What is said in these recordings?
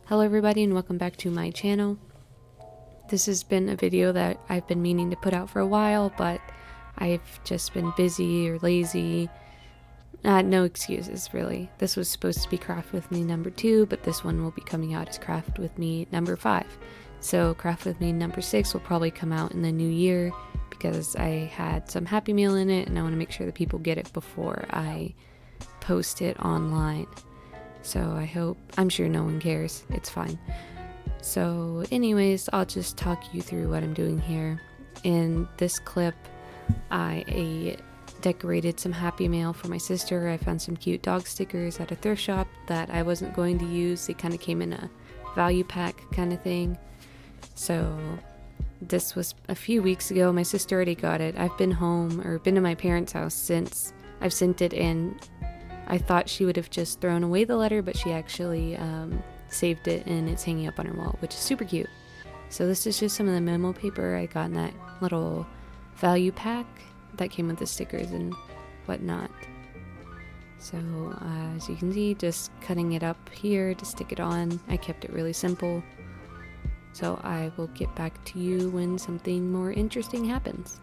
Hello everybody and welcome back to my channel. This has been a video that I've been meaning to put out for a while, but I've just been busy or lazy. No excuses really. This was supposed to be Craft With Me number 2, but this one will be coming out as Craft With Me number 5. So Craft With Me number 6 will probably come out in the new year because I had some Happy Meal in it and I want to make sure that people get it before I post it online. So I'm sure no one cares, it's fine. So anyways, I'll just talk you through what I'm doing here. In this clip, I decorated some Happy Mail for my sister. I found some cute dog stickers at a thrift shop that I wasn't going to use. They kind of came in a value pack kind of thing. So this was a few weeks ago. My sister already got it. I've been home or been to my parents' house since I've sent it in. I thought she would have just thrown away the letter, but she actually saved it and it's hanging up on her wall, which is super cute. So this is just some of the memo paper I got in that little value pack that came with the stickers and whatnot. So as you can see, just cutting it up here to stick it on. I kept it really simple. So I will get back to you when something more interesting happens.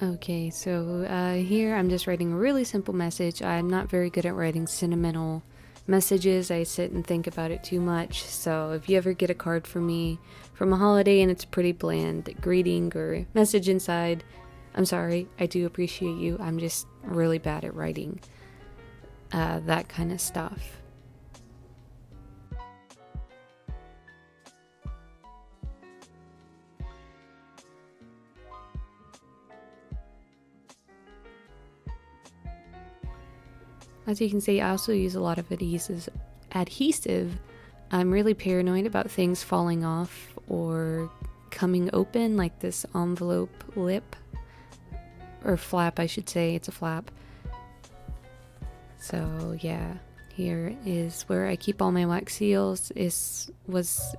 Okay, so here I'm just writing a really simple message. I'm not very good at writing sentimental messages. I sit and think about it too much. So if you ever get a card from me from a holiday and it's pretty bland, greeting or message inside, I'm sorry, I do appreciate you. I'm just really bad at writing that kind of stuff. As you can see, I also use a lot of adhesive. I'm really paranoid about things falling off or coming open, like this envelope lip, or flap I should say, it's a flap. So yeah, here is where I keep all my wax seals. Was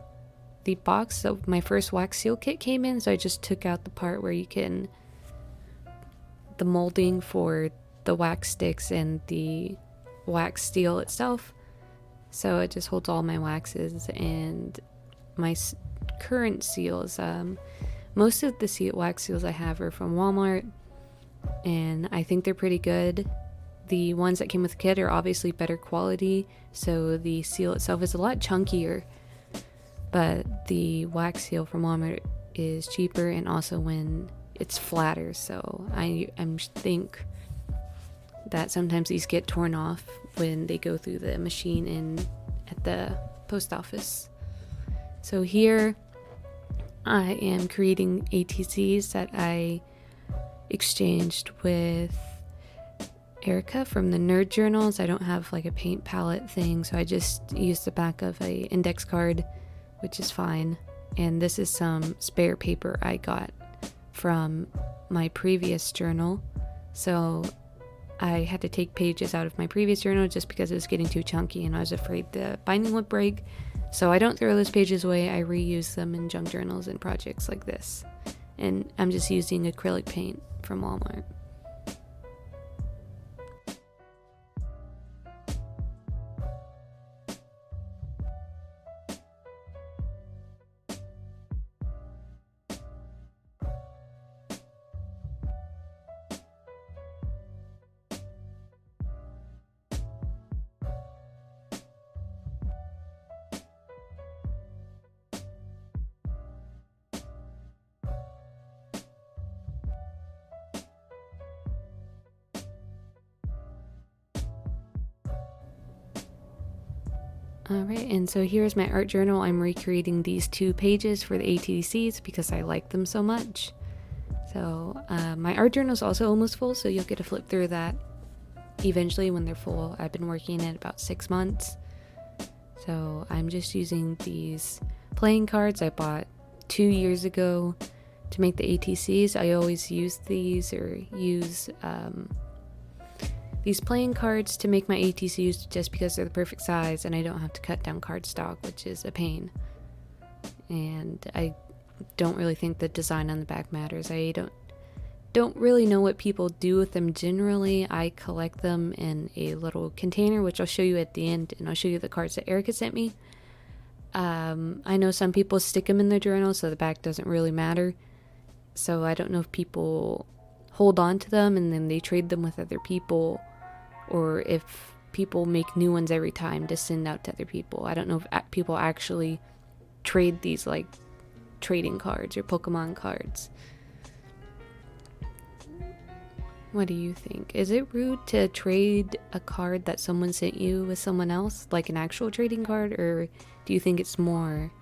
the box that my first wax seal kit came in, so I just took out the part where the molding for the wax sticks and the wax seal itself. So it just holds all my waxes and my current seals. Most of the wax seals I have are from Walmart, and I think they're pretty good. The ones that came with the kit are obviously better quality, so the seal itself is a lot chunkier, but the wax seal from Walmart is cheaper, and also when it's flatter, so I think that sometimes these get torn off when they go through the machine at the post office. So here I am creating ATCs that I exchanged with Erica from the Nerd Journals. I don't have like a paint palette thing, so I just used the back of a index card, which is fine. And this is some spare paper I got from my previous journal. So I had to take pages out of my previous journal just because it was getting too chunky and I was afraid the binding would break. So I don't throw those pages away, I reuse them in junk journals and projects like this. And I'm just using acrylic paint from Walmart. Alright, and so here's my art journal. I'm recreating these 2 pages for the ATCs because I like them so much. So my art journal is also almost full, so you'll get to flip through that eventually when they're full. I've been working at about 6 months. So I'm just using these playing cards I bought 2 years ago to make the ATCs. I always use these these playing cards to make my ATCs just because they're the perfect size and I don't have to cut down cardstock, which is a pain. And I don't really think the design on the back matters. I don't really know what people do with them generally. I collect them in a little container, which I'll show you at the end, and I'll show you the cards that Erica sent me. I know some people stick them in their journal, so the back doesn't really matter. So I don't know if people hold on to them and then they trade them with other people, or if people make new ones every time to send out to other people. I don't know if people actually trade these like trading cards or Pokemon cards. What do you think? Is it rude to trade a card that someone sent you with someone else, like an actual trading card, or do you think it's more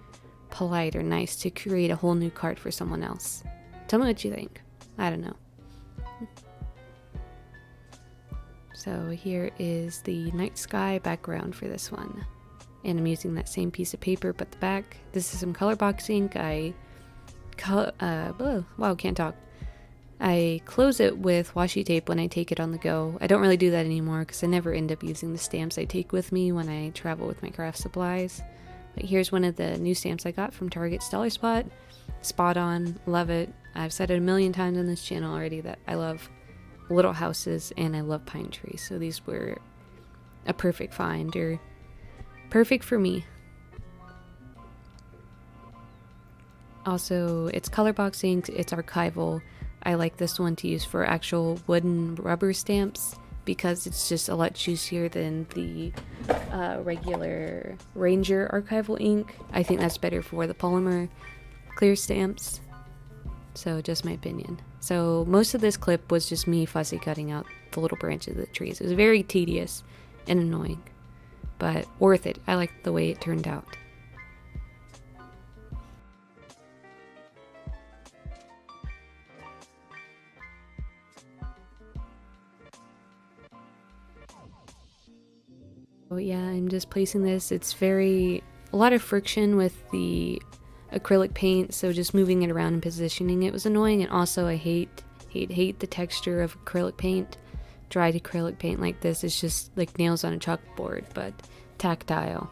polite or nice to create a whole new card for someone else? Tell me what you think. I don't know. So here is the night sky background for this one. And I'm using that same piece of paper, but the back. This is some color box ink. Can't talk. I close it with washi tape when I take it on the go. I don't really do that anymore because I never end up using the stamps I take with me when I travel with my craft supplies. But here's one of the new stamps I got from Target's Dollar Spot. Spot on, love it. I've said it a million times on this channel already that I love little houses and I love pine trees, so these were a perfect find, or perfect for me. Also, it's color box ink, it's archival. I like this one to use for actual wooden rubber stamps because it's just a lot juicier than the regular Ranger archival ink. I think that's better for the polymer clear stamps. So just my opinion. So most of this clip was just me fussy cutting out the little branches of the trees. It was very tedious and annoying, but worth it. I liked the way it turned out. yeah, I'm just placing this. It's a lot of friction with the acrylic paint, so just moving it around and positioning it was annoying. And also I hate the texture of acrylic paint. Dried acrylic paint like this is just like nails on a chalkboard, but tactile.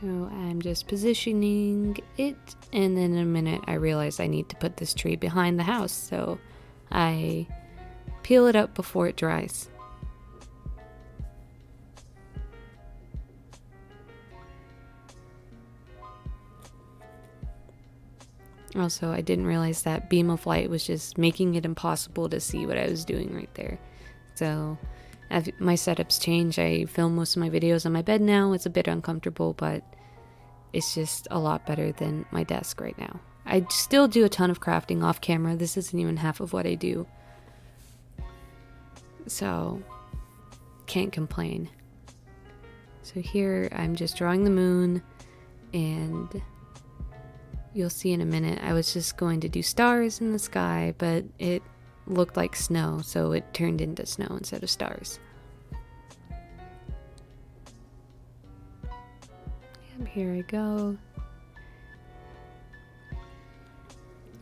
So I'm just positioning it, and then in a minute I realize I need to put this tree behind the house, so I peel it up before it dries. Also, I didn't realize that beam of light was just making it impossible to see what I was doing right there. So my setup's changed. I film most of my videos on my bed now. It's a bit uncomfortable, but it's just a lot better than my desk right now. I still do a ton of crafting off camera. This isn't even half of what I do. So, can't complain. So here I'm just drawing the moon, and you'll see in a minute I was just going to do stars in the sky, but it looked like snow, so it turned into snow instead of stars. Yep, here I go.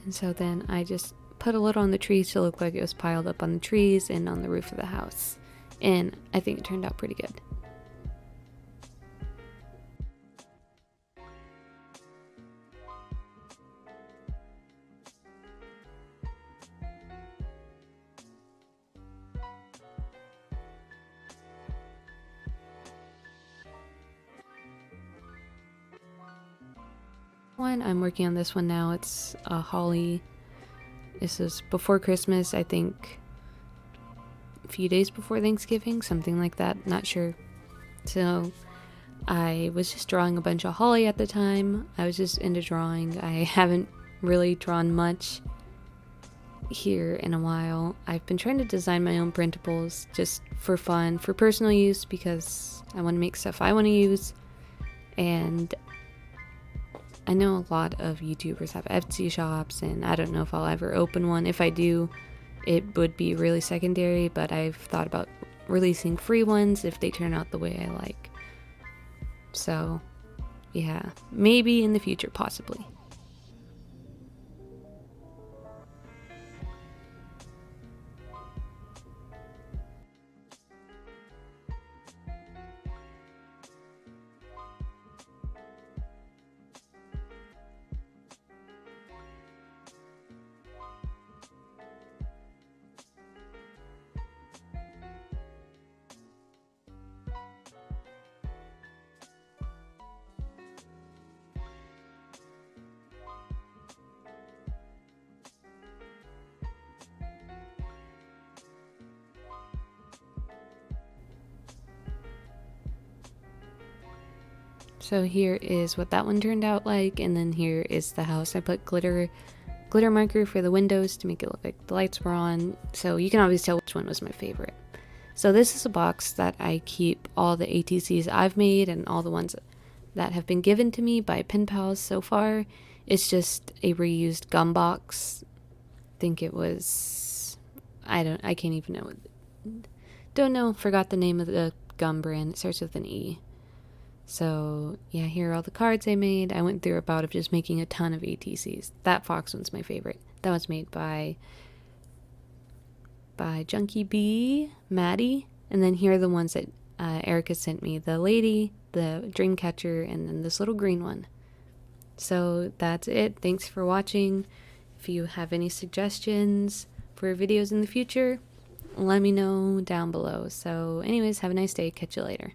And so then I just put a little on the trees to look like it was piled up on the trees and on the roof of the house. And I think it turned out pretty good. I'm working on this one now. It's a holly. This is before Christmas, I think a few days before Thanksgiving, something like that, not sure. So I was just drawing a bunch of holly at the time. I was just into drawing. I haven't really drawn much here in a while. I've been trying to design my own printables just for fun, for personal use, because I want to make stuff I want to use. And I know a lot of YouTubers have Etsy shops, and I don't know if I'll ever open one. If I do, it would be really secondary, but I've thought about releasing free ones if they turn out the way I like. So, yeah, maybe in the future, possibly. So here is what that one turned out like, and then here is the house. I put glitter marker for the windows to make it look like the lights were on, so you can always tell which one was my favorite. So this is a box that I keep all the ATCs I've made and all the ones that have been given to me by pen pals so far. It's just a reused gum box. I think it was, I can't even know. Don't know, forgot the name of the gum brand. It starts with an E. So yeah, here are all the cards I made. I went through a bout of just making a ton of ATCs. That fox one's my favorite. That was made by Junkie Bee, Maddie, and then here are the ones that Erica sent me. The lady, the dream catcher, and then this little green one. So that's it. Thanks for watching. If you have any suggestions for videos in the future, let me know down below. So anyways, have a nice day. Catch you later.